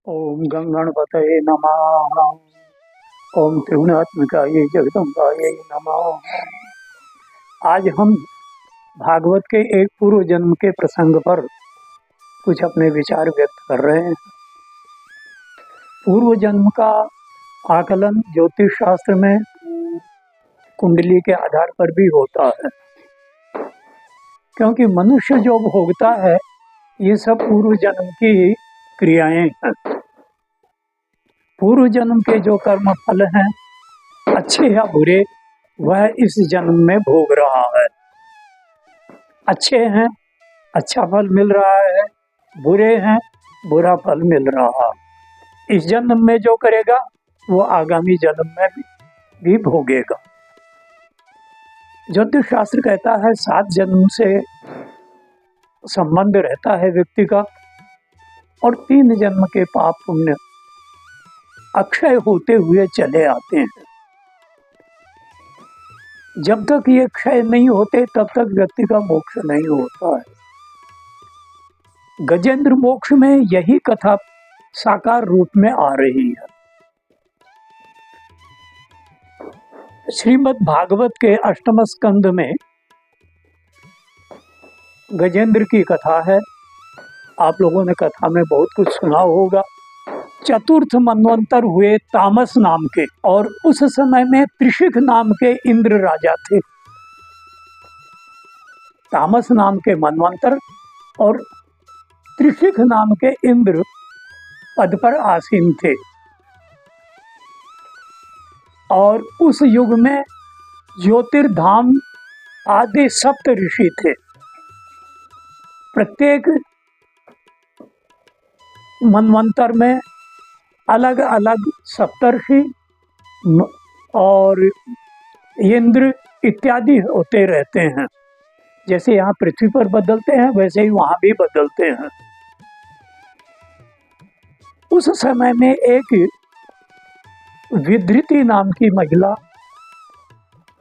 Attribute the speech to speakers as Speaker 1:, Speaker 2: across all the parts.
Speaker 1: ओम गंगणपतये नमः। ओम त्रिगुणात्मिकाये जगदम्बाये नमः। आज हम भागवत के एक पूर्व जन्म के प्रसंग पर कुछ अपने विचार व्यक्त कर रहे हैं। पूर्व जन्म का आकलन ज्योतिष शास्त्र में कुंडली के आधार पर भी होता है, क्योंकि मनुष्य जो भोगता है ये सब पूर्व जन्म की क्रियाएं हैं। पूर्व जन्म के जो कर्म फल हैं, अच्छे या बुरे, वह इस जन्म में भोग रहा है। अच्छे हैं, अच्छा फल मिल रहा है, बुरे हैं, बुरा फल मिल रहा है। इस जन्म में जो करेगा वो आगामी जन्म में भी भोगेगा। ज्योतिष शास्त्र कहता है 7 जन्म से संबंध रहता है व्यक्ति का, और 3 जन्म के पाप पुण्य अक्षय होते हुए चले आते हैं। जब तक ये क्षय नहीं होते तब तक व्यक्ति का मोक्ष नहीं होता है। गजेंद्र मोक्ष में यही कथा साकार रूप में आ रही है। श्रीमद् भागवत के 8वें स्कंद में गजेंद्र की कथा है। आप लोगों ने कथा में बहुत कुछ सुना होगा। चतुर्थ मनवंतर हुए तामस नाम के, और उस समय में त्रिशिख नाम के इंद्र राजा थे। तामस नाम के मनवंतर और त्रिशिख नाम के इंद्र पद पर आसीन थे। और उस युग में ज्योतिर्धाम आदि सप्त ऋषि थे। प्रत्येक मनवंतर में अलग अलग सप्तर्षि और इंद्र इत्यादि होते रहते हैं। जैसे यहाँ पृथ्वी पर बदलते हैं वैसे ही वहां भी बदलते हैं। उस समय में एक विधृति नाम की महिला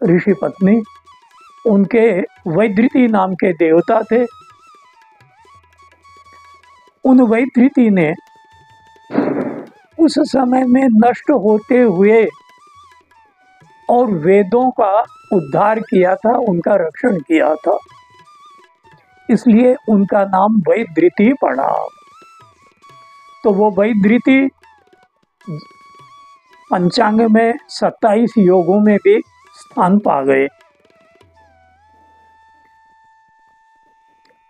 Speaker 1: ऋषि पत्नी, उनके वैधृति नाम के देवता थे। उन वैधृति ने उस समय में नष्ट होते हुए और वेदों का उद्धार किया था, उनका रक्षण किया था, इसलिए उनका नाम वैधृति पड़ा। तो वो वैधृति पंचांग में 27 योगों में भी स्थान पा गए।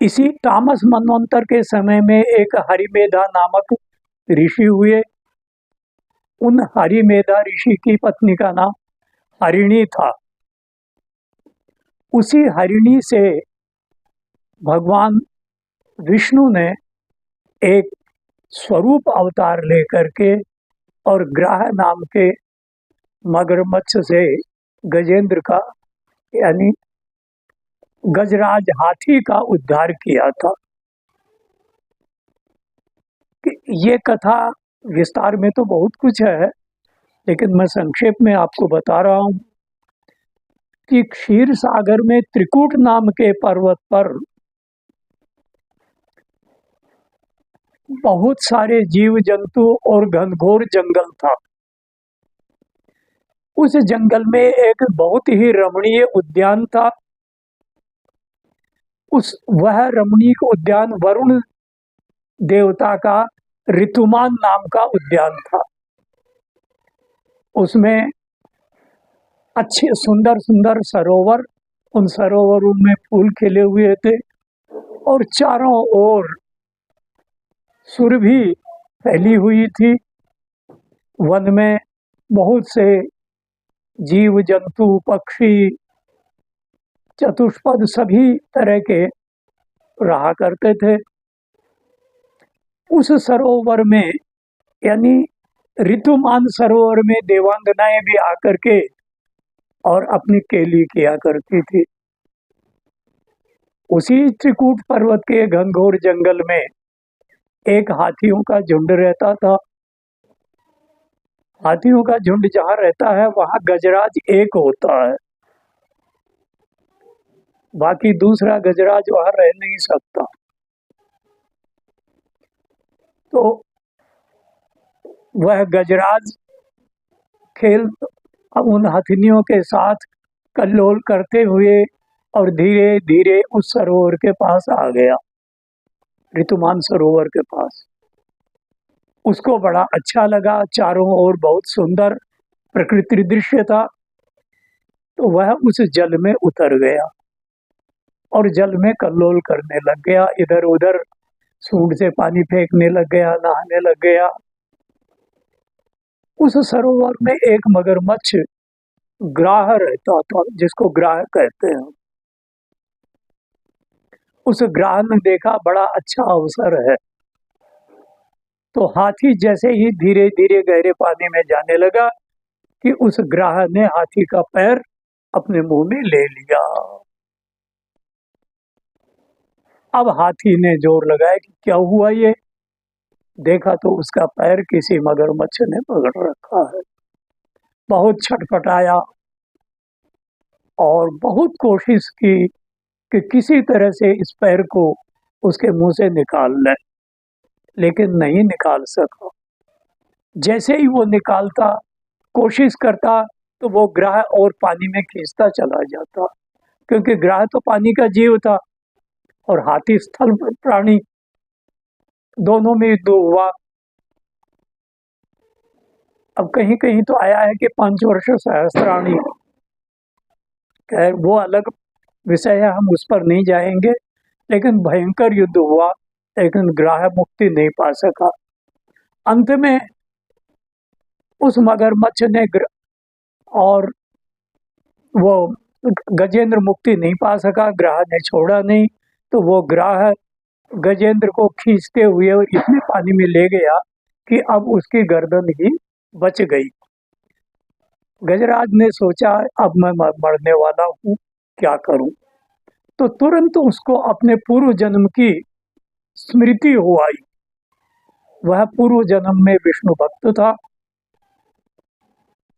Speaker 1: इसी तामस मनवंतर के समय में एक हरिमेधा नामक ऋषि हुए। उन हरिमेधा ऋषि की पत्नी का नाम हरिणी था। उसी हरिणी से भगवान विष्णु ने एक स्वरूप अवतार लेकर के और ग्राह नाम के मगरमच्छ से गजेंद्र का यानी गजराज हाथी का उद्धार किया था। ये कथा विस्तार में तो बहुत कुछ है, लेकिन मैं संक्षेप में आपको बता रहा हूं कि क्षीर सागर में त्रिकूट नाम के पर्वत पर बहुत सारे जीव जंतु और घनघोर जंगल था। उस जंगल में एक बहुत ही रमणीय उद्यान था। वह रमणीक उद्यान वरुण देवता का ऋतुमान नाम का उद्यान था। उसमें अच्छे सुंदर सुंदर सरोवर, उन सरोवरों में फूल खिले हुए थे, और चारों ओर सुरभि फैली हुई थी। वन में बहुत से जीव जंतु पक्षी चतुष्पद सभी तरह के रहा करते थे। उस सरोवर में यानी ऋतुमान सरोवर में देवांगनाएं भी आकर के और अपनी केली किया करती थी। उसी त्रिकूट पर्वत के घनघोर जंगल में एक हाथियों का झुंड रहता था। हाथियों का झुंड जहाँ रहता है वहां गजराज एक होता है, बाकी दूसरा गजराज वहां रह नहीं सकता। तो वह गजराज खेल उन हथिनियों के साथ कल्लोल करते हुए और धीरे धीरे उस सरोवर के पास आ गया, ऋतुमान सरोवर के पास। उसको बड़ा अच्छा लगा, चारों ओर बहुत सुंदर प्रकृति दृश्य था, तो वह उस जल में उतर गया और जल में कल्लोल करने लग गया, इधर उधर सूंड से पानी फेंकने लग गया, नहाने लग गया। उस सरोवर में एक मगरमच्छ ग्राह रहता था, जिसको ग्राह कहते हैं। उस ग्राह ने देखा बड़ा अच्छा अवसर है, तो हाथी जैसे ही धीरे धीरे गहरे पानी में जाने लगा कि उस ग्राह ने हाथी का पैर अपने मुंह में ले लिया। अब हाथी ने जोर लगाया कि क्या हुआ ये, देखा तो उसका पैर किसी मगरमच्छ ने पकड़ रखा है। बहुत छटपटाया और बहुत कोशिश की कि किसी तरह से इस पैर को उसके मुंह से निकाल ले, लेकिन नहीं निकाल सका। जैसे ही वो निकालता, कोशिश करता, तो वो ग्राह और पानी में खींचता चला जाता, क्योंकि ग्राह तो पानी का जीव था और हाथी स्थल प्राणी, दोनों में युद्ध हुआ। अब कहीं कहीं तो आया है कि 5 वर्ष सहस्त्राणी, खैर वो अलग विषय है, हम उस पर नहीं जाएंगे। लेकिन भयंकर युद्ध हुआ, लेकिन ग्राह मुक्ति नहीं पा सका। अंत में उस मगरमच्छ ने और वो गजेंद्र मुक्ति नहीं पा सका, ग्राह ने छोड़ा नहीं, तो वो ग्राह गजेंद्र को खींचते हुए इतने पानी में ले गया कि अब उसकी गर्दन ही बच गई। गजराज ने सोचा अब मैं मरने वाला हूँ, क्या करूं? तो तुरंत उसको अपने पूर्व जन्म की स्मृति हो आई। वह पूर्व जन्म में विष्णु भक्त था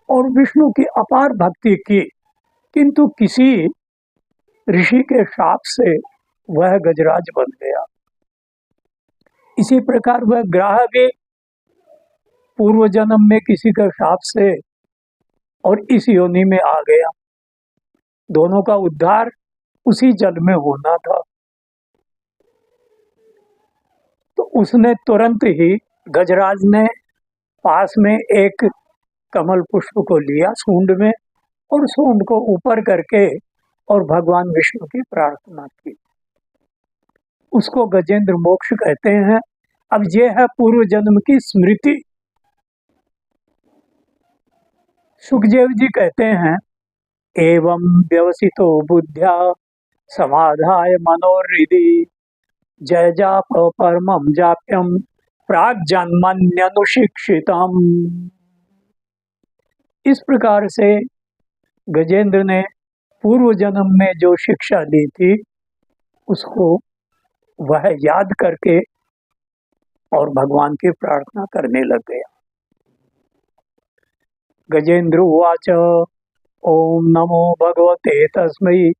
Speaker 1: और विष्णु की अपार भक्ति की, किंतु किसी ऋषि के शाप से वह गजराज बन गया। इसी प्रकार वह ग्राह भी पूर्व जन्म में किसी के शाप से और इस योनि में आ गया। दोनों का उद्धार उसी जल में होना था। तो उसने तुरंत ही, गजराज ने पास में एक कमल पुष्प को लिया सूंड में और सूंड को ऊपर करके और भगवान विष्णु की प्रार्थना की। उसको गजेंद्र मोक्ष कहते हैं। अब ये है पूर्व जन्म की स्मृति। सुखदेव जी कहते हैं, एवं व्यवसितो बुद्ध्या समाधाय मनोहृदि जय जाप परमं जाप्यम प्राग्जन्मन्यनुशिक्षितम्। इस प्रकार से गजेंद्र ने पूर्व जन्म में जो शिक्षा दी थी उसको वह याद करके और भगवान की प्रार्थना करने लग गया। गजेंद्र उवाच ओम नमो भगवते तस्मै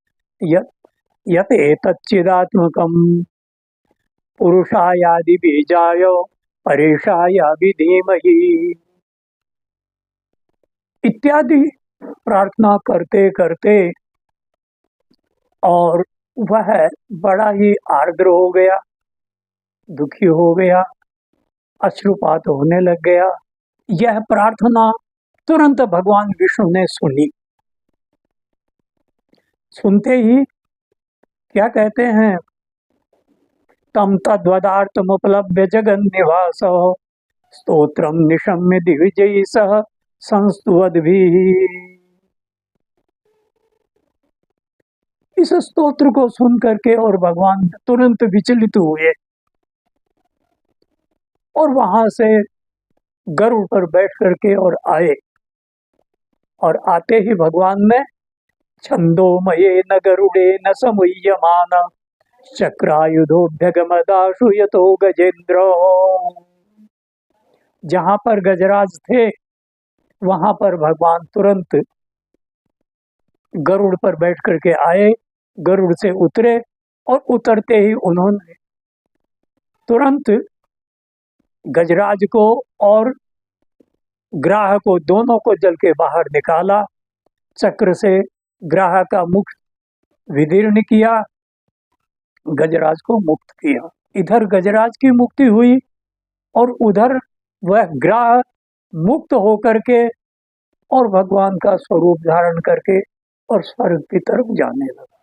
Speaker 1: यत एतच्चिदात्मकं पुरुषायादि बीजाय परेशाय विधीमहि इत्यादि प्रार्थना करते करते और वह बड़ा ही आर्द्र हो गया, दुखी हो गया, अश्रुपात होने लग गया। यह प्रार्थना तुरंत भगवान विष्णु ने सुनी। सुनते ही क्या कहते हैं, तम तद्वदार्थमुपलभ्य जगन्निवास स्तोत्रम निशम्य दिग्विजयी सह संस्तुवद्भिः। इस स्तोत्र को सुन करके और भगवान तुरंत विचलित हुए और वहां से गरुड़ पर बैठ करके और आए। और आते ही भगवान ने छंदोमये न गरुड़े न समुह्यमान चक्रायुधोभ्यगमदाशु यतो गजेंद्र। जहां पर गजराज थे वहां पर भगवान तुरंत गरुड़ पर बैठ करके आए, गरुड़ से उतरे और उतरते ही उन्होंने तुरंत गजराज को और ग्राह को दोनों को जल के बाहर निकाला, चक्र से ग्राह का मुख विदीर्ण किया, गजराज को मुक्त किया। इधर गजराज की मुक्ति हुई और उधर वह ग्राह मुक्त होकर के और भगवान का स्वरूप धारण करके और स्वर्ग की तरफ जाने लगा।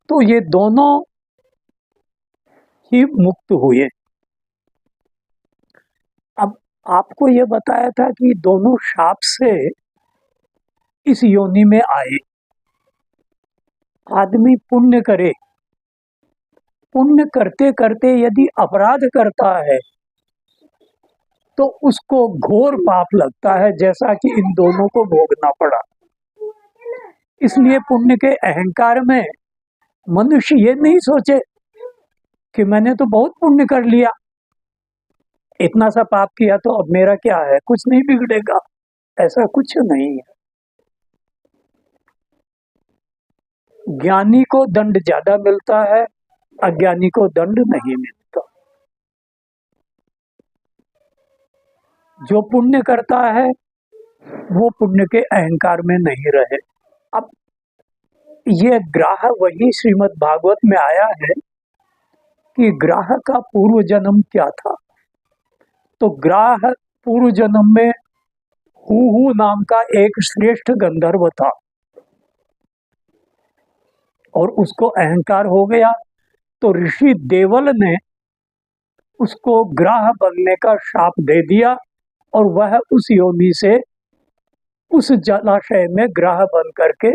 Speaker 1: तो ये दोनों ही मुक्त हुए। अब आपको ये बताया था कि दोनों शाप से इस योनि में आए। आदमी पुण्य करे, पुण्य करते करते यदि अपराध करता है तो उसको घोर पाप लगता है, जैसा कि इन दोनों को भोगना पड़ा। इसलिए पुण्य के अहंकार में मनुष्य ये नहीं सोचे कि मैंने तो बहुत पुण्य कर लिया, इतना सा पाप किया तो अब मेरा क्या है, कुछ नहीं बिगड़ेगा। ऐसा कुछ नहीं है। ज्ञानी को दंड ज्यादा मिलता है, अज्ञानी को दंड नहीं मिलता। जो पुण्य करता है वो पुण्य के अहंकार में नहीं रहे। अब ये ग्राह वही श्रीमद् भागवत में आया है कि ग्राह का पूर्व जन्म क्या था। तो ग्राह पूर्व जन्म में हूहू नाम का एक श्रेष्ठ गंधर्व था और उसको अहंकार हो गया, तो ऋषि देवल ने उसको ग्राह बनने का शाप दे दिया और वह उस योनि से उस जलाशय में ग्राह बन करके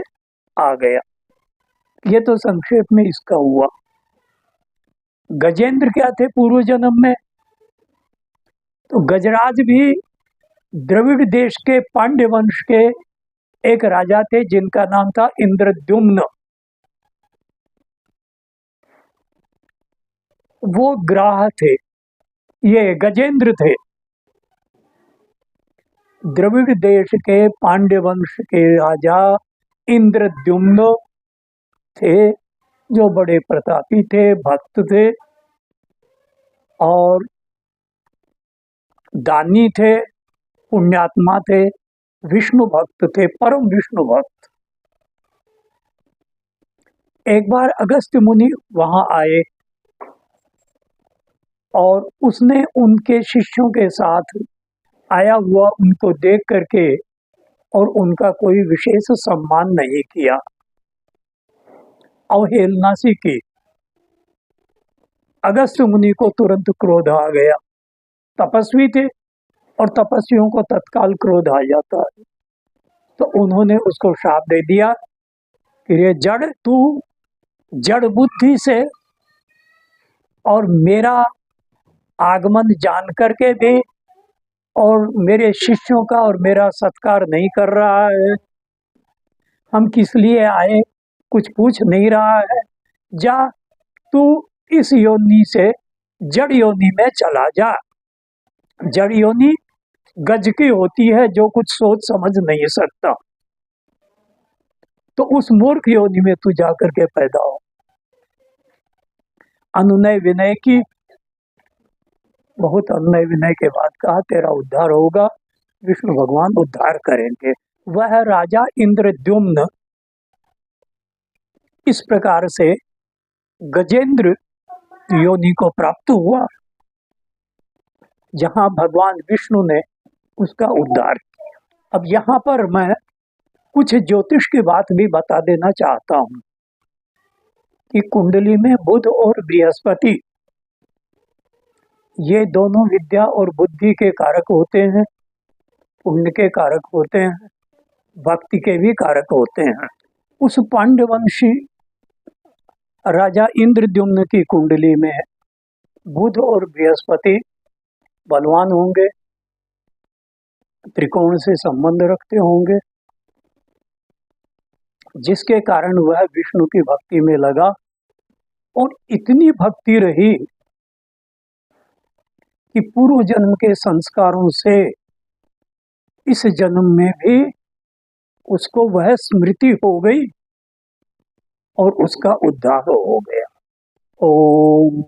Speaker 1: आ गया। ये तो संक्षेप में इसका हुआ। गजेंद्र क्या थे पूर्व जन्म में? तो गजराज भी द्रविड़ देश के पांड्य वंश के एक राजा थे जिनका नाम था इंद्रद्युम्न। वो ग्राह थे, ये गजेंद्र थे। द्रविड़ देश के पांड्य वंश के राजा इंद्रद्युम्न थे, जो बड़े प्रतापी थे, भक्त थे और दानी थे, पुण्यात्मा थे, विष्णु भक्त थे, परम विष्णु भक्त। एक बार अगस्त्य मुनि वहां आए और उसने उनके शिष्यों के साथ आया हुआ उनको देख करके और उनका कोई विशेष सम्मान नहीं किया, अवहेलना सी की। अगस्त्य मुनि को तुरंत क्रोध आ गया। तपस्वी थे और तपस्वियों को तत्काल क्रोध आ जाता है। तो उन्होंने उसको शाप दे दिया कि ये जड़, तू जड़ बुद्धि से और मेरा आगमन जान करके भी और मेरे शिष्यों का और मेरा सत्कार नहीं कर रहा है। हम किस लिए आए कुछ पूछ नहीं रहा है। जा तू इस योनि से जड़ योनि में चला जा। जड़ योनि गज की होती है, जो कुछ सोच समझ नहीं सकता। तो उस मूर्ख योनि में तू जाकर के पैदा हो। अनुनय विनय की, बहुत अनुनय विनय के बाद कहा तेरा उद्धार होगा, विष्णु भगवान उद्धार करेंगे। वह राजा इंद्रद्युम्न इस प्रकार से गजेंद्र योनि को प्राप्त हुआ, जहां भगवान विष्णु ने उसका उद्धार किया। अब यहाँ पर मैं कुछ ज्योतिष की बात भी बता देना चाहता हूं कि कुंडली में बुध और बृहस्पति ये दोनों विद्या और बुद्धि के कारक होते हैं, पुण्य के कारक होते हैं, भक्ति के भी कारक होते हैं। उस पांड्यवंशी राजा इंद्रद्युम्न की कुंडली में बुध और बृहस्पति बलवान होंगे, त्रिकोण से संबंध रखते होंगे, जिसके कारण वह विष्णु की भक्ति में लगा और इतनी भक्ति रही कि पूर्व जन्म के संस्कारों से इस जन्म में भी उसको वह स्मृति हो गई और उसका उद्धार हो गया। ओम।